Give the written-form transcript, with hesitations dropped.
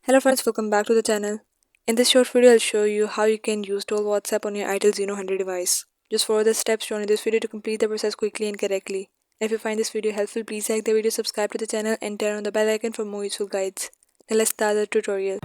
Hello friends, welcome back to the channel. In this short video, I'll show you how you can use dual WhatsApp on your Itel Zeno 100 device. Just follow the steps shown in this video to complete the process quickly and correctly. And if you find this video helpful, please like the video, subscribe to the channel and turn on the bell icon for more useful guides. Now let's start the tutorial.